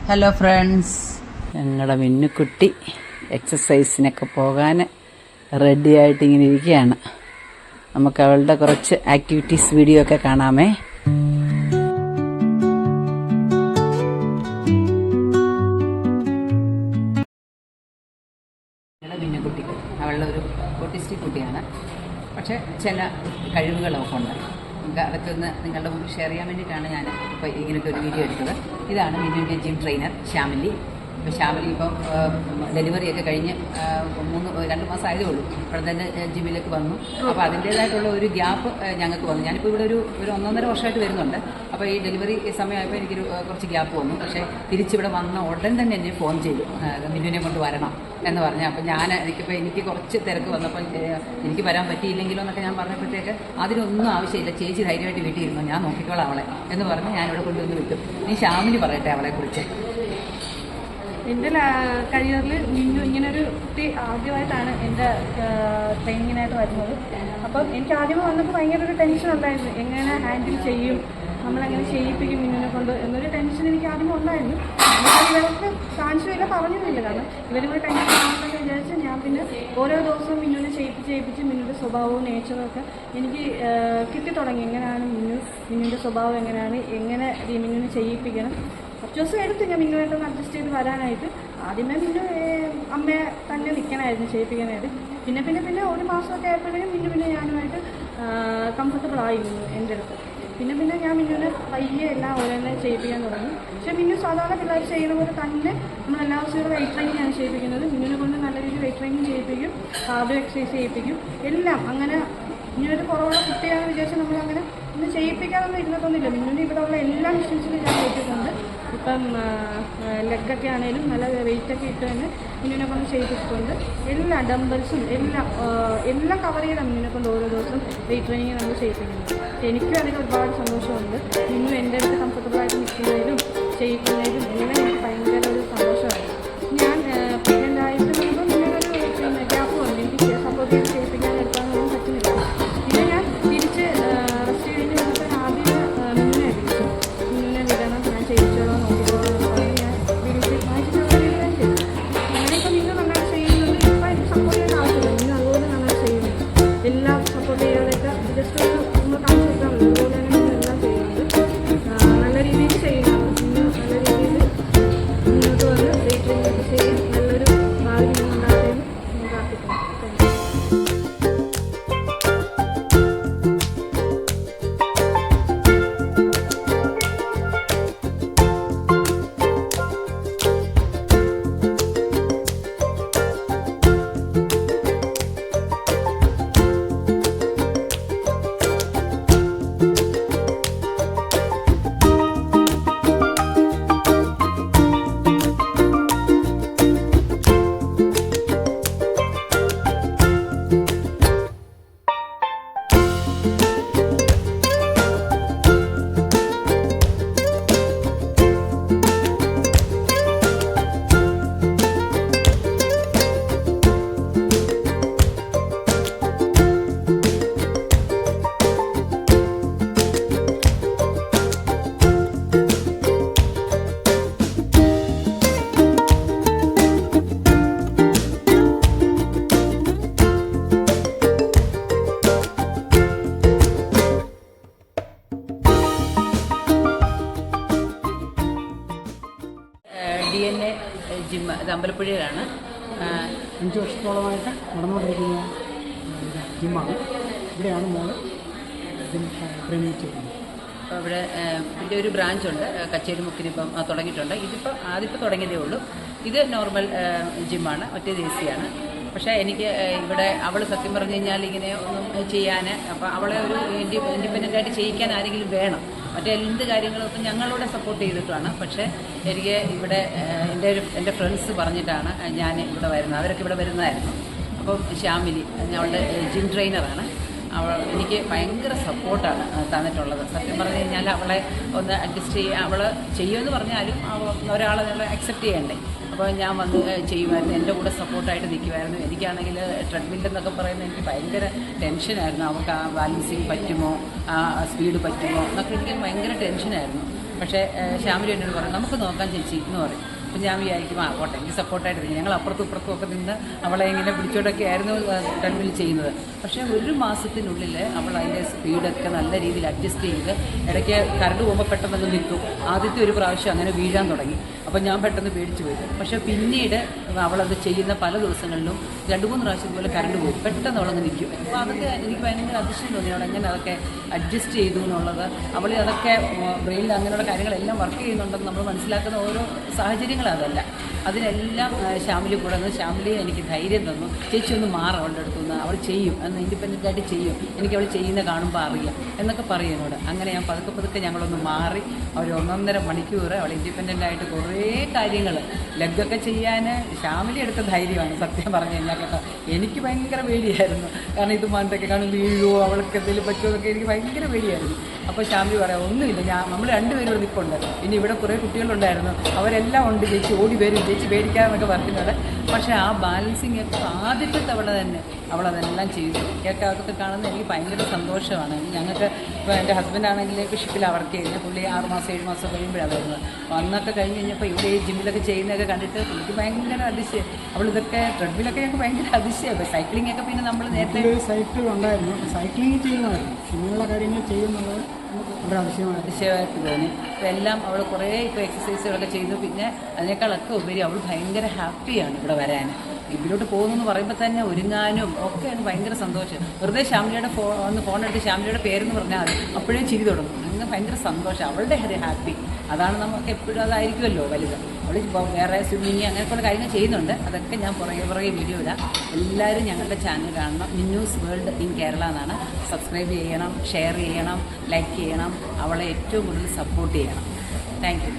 Hello friends, ഞങ്ങളുടെ മിന്നുക്കുട്ടി എക്സസൈസിനൊക്കെ പോകാൻ ready ആയിട്ട് ഇങ്ങനെ ഇരിക്കുകയാണ്. നമുക്ക് അവളുടെ കുറച്ച് ആക്ടിവിറ്റീസ് വീഡിയോ ഒക്കെ കാണാമേ. ഞങ്ങളുടെ മിന്നുക്കുട്ടി അവളുടെ ഒരു ഓട്ടിസ്റ്റിക് കുട്ടിയാണ്. പക്ഷേ ചില കഴിവുകളൊക്കെ ഉണ്ട്. നമുക്ക് അതൊക്കെ ഒന്ന് നിങ്ങളുടെ മുമ്പിൽ ഷെയർ ചെയ്യാൻ വേണ്ടിയിട്ടാണ് ഞാൻ ഇപ്പോൾ ഇങ്ങനത്തെ ഒരു വീഡിയോ എടുത്തത്. ഇതാണ് മിന്നുവിൻ്റെ ജിം ട്രെയിനർ ശ്യാമിലി. ഇപ്പോൾ ശ്യാമിലി ഇപ്പം ഡെലിവറിയൊക്കെ കഴിഞ്ഞ് 2 മാസം ആയതേ ഉള്ളൂ. ഇവിടെ തന്നെ ജിമ്മിലേക്ക് വന്നു. അപ്പോൾ അതിൻ്റേതായിട്ടുള്ള ഒരു ഗ്യാപ്പ് ഞങ്ങൾക്ക് വന്നു. ഞാനിപ്പോൾ ഇവിടെ ഒരു 1.5 വർഷമായിട്ട് വരുന്നുണ്ട്. അപ്പോൾ ഈ ഡെലിവറി സമയമായപ്പോൾ എനിക്കൊരു കുറച്ച് ഗ്യാപ്പ് വന്നു. പക്ഷേ തിരിച്ചിവിടെ വന്ന ഉടൻ തന്നെ എന്നെ ഫോൺ ചെയ്തു, മിന്നുവിനെ കൊണ്ട് വരണം എന്ന് പറഞ്ഞു. അപ്പോൾ എനിക്ക് കുറച്ച് തിരക്ക് വന്നപ്പോൾ എനിക്ക് വരാൻ പറ്റിയില്ലെങ്കിലോ എന്നൊക്കെ ഞാൻ പറഞ്ഞപ്പോഴത്തേക്ക് അതിനൊന്നും ആവശ്യമില്ല, ചേച്ചി ധൈര്യമായിട്ട് വീട്ടിൽ ഇരുന്നു, ഞാൻ നോക്കിക്കോളാം അവളെ എന്ന് പറഞ്ഞ് ഞാനിവിടെ കൊണ്ടുവന്ന് വിട്ടു. നീ ശ്യാമിലി പറയട്ടെ അവളെക്കുറിച്ച്. എൻ്റെ കരിയറിൽ മിന്നു ഇങ്ങനൊരു കുട്ടി ആദ്യമായിട്ടാണ് എൻ്റെ ട്രെയിനിങ്ങിനായിട്ട് വരുന്നത്. അപ്പം എനിക്ക് ആദ്യമേ വന്നപ്പോൾ ഭയങ്കര ഒരു ടെൻഷൻ ഉണ്ടായിരുന്നു, എങ്ങനെ ഹാൻഡിൽ ചെയ്യും, നമ്മളെങ്ങനെ ചെയ്യിപ്പിക്കും മിന്നുവിനെ കൊണ്ട് എന്നൊരു ടെൻഷൻ എനിക്ക് ആദ്യമേ ഉണ്ടായിരുന്നു. ഇവർക്ക് കാണിച്ചില്ല, പറഞ്ഞില്ല, കാരണം ഇവരും കൂടെ ടെൻഷൻ ആണെന്നൊക്കെ വിചാരിച്ച് ഞാൻ പിന്നെ ഓരോ ദിവസവും മിന്നുവിനെ ചെയ്യിപ്പിച്ച് മിന്നുവിൻ്റെ സ്വഭാവവും നേച്ചറും ഒക്കെ എനിക്ക് കിട്ടിത്തുടങ്ങി. എങ്ങനെയാണ് മിന്നുവിൻ്റെ സ്വഭാവം എങ്ങനെ മിന്നുവിനെ ചെയ്യിപ്പിക്കണം. കുറച്ച് ദിവസം എടുത്ത് ഞാൻ മിന്നുവായിട്ടൊന്ന് അഡ്ജസ്റ്റ് ചെയ്ത് വരാനായിട്ട്. ആദ്യമേ മിന്നു അമ്മയെ തന്നെ നിൽക്കണമായിരുന്നു ചെയ്യിപ്പിക്കാനായിട്ട്. പിന്നെ 1 മാസമൊക്കെ ആയപ്പോഴേക്കും മിന്നു ഞാനുമായിട്ട് കംഫർട്ടബിൾ ആയി മിന്നു എൻ്റെ അടുത്ത്. പിന്നെ ഞാൻ മിന്നുവിനെ പയ്യെ എല്ലാം ഓരോന്നെ ചെയ്യിപ്പിക്കാൻ തുടങ്ങി. പക്ഷേ മിന്നു സാധാരണ പിള്ളേർ ചെയ്യുന്ന പോലെ തന്നെ നമ്മളെല്ലാ ദിവസവും വെയിറ്റ് ട്രെയിനിങ് ആണ് ചെയ്യിപ്പിക്കുന്നത്. മിന്നുവിനെ കൊണ്ട് നല്ല രീതിയിൽ വെയിറ്റ് ട്രെയിനിങ് ചെയ്യിപ്പിക്കും, കാർഡിയോ എക്സസൈസ് ചെയ്യിപ്പിക്കും, എല്ലാം. അങ്ങനെ ഇങ്ങനൊരു കുറവുള്ള കുട്ടിയാണെന്ന് വിചാരിച്ച് നമ്മളങ്ങനെ ഒന്നും ചെയ്യിപ്പിക്കാനൊന്നും ഇരുന്നിട്ടൊന്നുമില്ല. മിന്നുവിന് ഇവിടെ ഉള്ള എല്ലാ മെഷീൻസിലും ഞാൻ ചെയ്യിപ്പിക്കുന്നുണ്ട്. ഇപ്പം ലെഗൊക്കെ ആണെങ്കിലും നല്ല വെയിറ്റൊക്കെ ഇട്ട് തന്നെ മിന്നുവിനെ കൊണ്ട് ചെയ്യിപ്പിച്ചിട്ടുണ്ട്. എല്ലാ ഡംബൽസും എല്ലാം കവർ ചെയ്താണ് മിന്നുവിനെ കൊണ്ട് ഓരോ ദിവസം വെയിറ്റ് ട്രെയിനിങ് നമ്മൾ ചെയ്യിപ്പിക്കുന്നത്. എനിക്കും അതിൽ ഒരുപാട് സന്തോഷമുണ്ട്. മിന്നു എൻ്റെ അടുത്ത് കംഫർട്ടബിളായിട്ട് നിൽക്കുന്നതിലും ചെയ്യിക്കുന്നതിലും എല്ലാം എനിക്ക് ഭയങ്കര ഒരു സന്തോഷമാണ്. ഞാൻ പ്രഗ്നൻ്റായിട്ട് വരുമ്പോൾ മിന്നുവിനൊരു ഗ്യാപ്പ് വന്നു. എനിക്ക് സപ്പോർട്ട് ചെയ്ത് ചെയ്യിപ്പിക്കാൻ എടുക്കാനൊന്നും പറ്റുന്നില്ല. പിന്നെ ഞാൻ തിരിച്ച് റെസ്റ്റ് കഴിഞ്ഞ് വന്നപ്പോൾ ആദ്യം മിന്നുവിനെ വിളിച്ചു, മിന്നുവിനെ വിടണം, ഞാൻ ചെയ്യിച്ചോളാം, നോക്കിക്കോളാം എന്ന് പറഞ്ഞ് ഞാൻ വിളിച്ച് മാറ്റിച്ചുള്ള ഞാൻ ചെയ്തു. അങ്ങനെ ഇപ്പോൾ മിന്നു നന്നായിട്ട് ചെയ്യുന്നുണ്ട്. ഇപ്പോൾ എനിക്ക് സപ്പോർട്ട് ചെയ്യേണ്ട ആവശ്യമില്ല, മിന്നു അതുപോലെ നന്നായിട്ട് ചെയ്യുന്നുണ്ട്. എല്ലാം സപ്പോർട്ട് ചെയ്യാതൊക്കെ ജസ്റ്റ് നമ്മൾ കാണിച്ചു കൊടുത്താൽ മതി. അതുപോലെ തന്നെ മിന്നു എല്ലാം ചെയ്യുന്നുണ്ട്, നല്ല രീതിയിൽ ചെയ്യുന്നുണ്ട്. മിന്നു നല്ല രീതിയിൽ മുന്നോട്ട് വന്ന് വെയിറ്റ് ട്രെയിനിങ് ചെയ്യും, നല്ലൊരു ഭാവി മിന്നു ഉണ്ടാകുമെന്ന് ഞാൻ പ്രാർത്ഥിക്കുന്നു. DNA ജിം, ഇത് അമ്പലപ്പുഴയിലാണ്. 5 വർഷത്തോളമായിട്ട് നടന്നുകൊണ്ടിരിക്കുന്ന ജിമ്മാണ്. ഇവിടെയാണ് മോള് ട്രെയിനിങ് ചെയ്യുന്നത്. അപ്പോൾ ഇവിടെ ഇതിൻ്റെ ഒരു ബ്രാഞ്ചുണ്ട്, കച്ചേരിമുക്കിന് ഇപ്പം തുടങ്ങിയിട്ടുണ്ട്. ആദ്യത്തെ തുടങ്ങിയതേ ഉള്ളൂ. ഇത് നോർമൽ ജിമ്മാണ്, മറ്റേത് AC-യാണ്. പക്ഷേ എനിക്ക് ഇവിടെ അവൾ സത്യം പറഞ്ഞു കഴിഞ്ഞാൽ ഇങ്ങനെ ഒന്നും ചെയ്യാൻ, അപ്പോൾ അവളെ ഒരു ഇൻഡിപെൻഡൻ്റായിട്ട് ചെയ്യിക്കാൻ ആരെങ്കിലും വേണം. മറ്റേ എന്ത് കാര്യങ്ങളൊക്കെ ഞങ്ങളോട് സപ്പോർട്ട് ചെയ്തിട്ടാണ്. പക്ഷേ എനിക്ക് ഇവിടെ എൻ്റെ ഫ്രണ്ട്സ് പറഞ്ഞിട്ടാണ് ഞാൻ ഇവിടെ വരുന്നത്. അവരൊക്കെ ഇവിടെ വരുന്നതായിരുന്നു. അപ്പം ശ്യാമിലി അവളുടെ ജിം ട്രെയിനറാണ്. എനിക്ക് ഭയങ്കര സപ്പോർട്ടാണ് തന്നിട്ടുള്ളത്. സത്യം പറഞ്ഞു കഴിഞ്ഞാൽ അവളെ ഒന്ന് അഡ്ജസ്റ്റ് ചെയ്യുക, അവൾ ചെയ്യുമെന്ന് പറഞ്ഞാലും ഒരാളെ നമ്മൾ അക്സെപ്റ്റ് ചെയ്യണ്ടേ. അപ്പോൾ ഞാൻ വന്ന് ചെയ്യുമായിരുന്നു, എൻ്റെ കൂടെ സപ്പോർട്ടായിട്ട് നിൽക്കുമായിരുന്നു. എനിക്കാണെങ്കിൽ ട്രെഡ്മില്ലെന്നൊക്കെ പറയുന്നത് എനിക്ക് ഭയങ്കര ടെൻഷനായിരുന്നു. അവൾക്ക് ആ ബാലൻസിങ് പറ്റുമോ, ആ സ്പീഡ് പറ്റുമോ എന്നൊക്കെ എനിക്ക് ഭയങ്കര ടെൻഷനായിരുന്നു. പക്ഷേ ശ്യാമിലി എന്നോട് പറയും നമുക്ക് നോക്കാം ചേച്ചി എന്ന് പറയും. അപ്പം ഞാൻ വിചാരിക്കും പോട്ടെ എനിക്ക് സപ്പോർട്ടായിട്ടിരിക്കും. ഞങ്ങൾ അപ്പുറത്തും ഇപ്പുറത്തും ഒക്കെ നിന്ന് അവളെ ഇങ്ങനെ പിടിച്ചോട്ടൊക്കെ ആയിരുന്നു ട്രെഡ്മിൽ ചെയ്യുന്നത്. പക്ഷേ 1 മാസത്തിനുള്ളിൽ അവൾ അതിൻ്റെ സ്പീഡൊക്കെ നല്ല രീതിയിൽ അഡ്ജസ്റ്റ് ചെയ്ത് ഇടയ്ക്ക് കറണ്ട് പോകുമ്പോൾ പെട്ടെന്ന് നിൽക്കും. ആദ്യത്തെ ഒരു പ്രാവശ്യം അങ്ങനെ വീഴാൻ തുടങ്ങി. അപ്പോൾ ഞാൻ പെട്ടെന്ന് പേടിച്ച് പോയി. പക്ഷേ പിന്നീട് അവളത് ചെയ്യുന്ന പല ദിവസങ്ങളിലും 2-3 പ്രാവശ്യം ഇതുപോലെ കറണ്ട് പോകും, പെട്ടെന്ന് അവളങ്ങ് നിൽക്കും. അപ്പോൾ അതൊക്കെ എനിക്ക് ഭയങ്കര അതിശയം തോന്നി അവൾ എങ്ങനെ അതൊക്കെ അഡ്ജസ്റ്റ് ചെയ്തു എന്നുള്ളത്. അവൾ അതൊക്കെ ബ്രെയിനിൽ അങ്ങനെയുള്ള കാര്യങ്ങളെല്ലാം വർക്ക് ചെയ്യുന്നുണ്ടെന്ന് നമ്മൾ മനസ്സിലാക്കുന്ന ഓരോ സാഹചര്യങ്ങളതല്ല. അതിനെല്ലാം ശ്യാമിലി കൂടെ നിന്ന് ശ്യാമിലി എനിക്ക് ധൈര്യം തന്നു. ചേച്ചി ഒന്ന് മാറും അവളുടെ അടുത്ത് നിന്ന്, അവൾ ചെയ്യും എന്ന് ഇൻഡിപെൻഡൻ്റ് ആയിട്ട് ചെയ്യും, എനിക്ക് അവൾ ചെയ്യുന്ന കാണുമ്പോൾ അറിയാം എന്നൊക്കെ പറയും എന്നോട്. അങ്ങനെ ഞാൻ പതുക്കെ ഞങ്ങളൊന്ന് മാറി ഒരു 1.5 മണിക്കൂർ അവൾ ഇൻഡിപെൻഡൻ്റ് ആയിട്ട് കുറേ കാര്യങ്ങൾ ലെഗൊക്കെ ചെയ്യാൻ ശ്യാമിലി എടുത്ത ധൈര്യമാണ് സത്യം പറഞ്ഞു കഴിഞ്ഞാൽ കേട്ടോ. എനിക്ക് ഭയങ്കര പേടിയായിരുന്നു, കാരണം ഇത് മാനത്തൊക്കെ കാണും വീഴുമോ അവൾക്ക് എന്തെങ്കിലും പറ്റുമോ എന്നൊക്കെ എനിക്ക് ഭയങ്കര പേടിയായിരുന്നു. അപ്പോൾ ശ്യാമിലി പറയാം ഒന്നുമില്ല, നമ്മൾ 2 പേരും ഇവിടെ നിൽപ്പുണ്ട്, ഇനി ഇവിടെ കുറേ കുട്ടികളുണ്ടായിരുന്നു, അവരെല്ലാം ഉണ്ട്, ചേച്ചി ഓടി വരും, ചേച്ചി പേടിക്കാമെന്നൊക്കെ പറഞ്ഞിട്ടുണ്ട്. പക്ഷേ ആ ബാലൻസിങ് ഒക്കെ ആദ്യത്തെ തവണ തന്നെ അവളതെല്ലാം ചെയ്തു. കേട്ടോ അതൊക്കെ കാണുന്നത് എനിക്ക് ഭയങ്കര സന്തോഷമാണ്. ഞങ്ങൾക്ക് ഇപ്പോൾ എൻ്റെ ഹസ്ബൻഡാണെങ്കിൽ ഷിപ്പിലാണ് വർക്ക് ചെയ്യുന്നത്. പുള്ളി 6 മാസം 7 മാസം കഴിയുമ്പോഴാണ് വരുന്നത്. അപ്പോൾ അന്നൊക്കെ കഴിഞ്ഞ് കഴിഞ്ഞപ്പോൾ ഇവിടെ ഈ ജിമ്മിലൊക്കെ ചെയ്യുന്നതൊക്കെ കണ്ടിട്ട് എനിക്ക് ഭയങ്കര അതിശയം. അവളിതൊക്കെ ട്രെഡ്മിലൊക്കെ ഞങ്ങൾക്ക് ഭയങ്കര അതിശയമാണ്. സൈക്ലിംഗ് ഒക്കെ പിന്നെ നമ്മൾ നേരത്തെ സൈക്കിൾ ഉണ്ടായിരുന്നു, സൈക്ലിംഗ് ചെയ്യുമായിരുന്നു, ഇങ്ങനെയുള്ള കാര്യങ്ങൾ ചെയ്യുന്നത് വളരെ അതിശയമായിട്ട് തോന്നി. അപ്പോൾ എല്ലാം അവൾ കുറേ ഇപ്പോൾ എക്സസൈസുകളൊക്കെ ചെയ്തു. പിന്നെ അതിനേക്കാളൊക്കെ ഉപരി അവൾ ഭയങ്കര ഹാപ്പിയാണ് ഇവിടെ വരാൻ. ഇതിലോട്ട് പോകുന്നു പറയുമ്പോൾ തന്നെ ഒരുങ്ങാനും ഒക്കെ ഭയങ്കര സന്തോഷം. വെറുതെ ശ്യാമിലിയുടെ ഫോണെടുത്ത് ശ്യാമിലിയുടെ പേരെന്ന് പറഞ്ഞാൽ മതി, അപ്പോഴേ ചിരി തുടങ്ങും. അങ്ങനെ ഭയങ്കര സന്തോഷം, അവളുടെ ഒരു ഹാപ്പി. അതാണ് നമുക്ക് എപ്പോഴും അതായിരിക്കുമല്ലോ വലുത്. അവൾ വേറെ സ്വിമ്മിങ് അങ്ങനെയൊക്കെയുള്ള കാര്യങ്ങൾ ചെയ്യുന്നുണ്ട്. അതൊക്കെ ഞാൻ പുറകെ വീഡിയോ ഇടാം. എല്ലാവരും ഞങ്ങളുടെ ചാനൽ കാണണം. മിന്നൂസ് വേൾഡ് ഇൻ കേരള എന്നാണ്. സബ്സ്ക്രൈബ് ചെയ്യണം, ഷെയർ ചെയ്യണം, ലൈക്ക് ചെയ്യണം, അവളെ ഏറ്റവും കൂടുതൽ സപ്പോർട്ട് ചെയ്യണം. Thank you.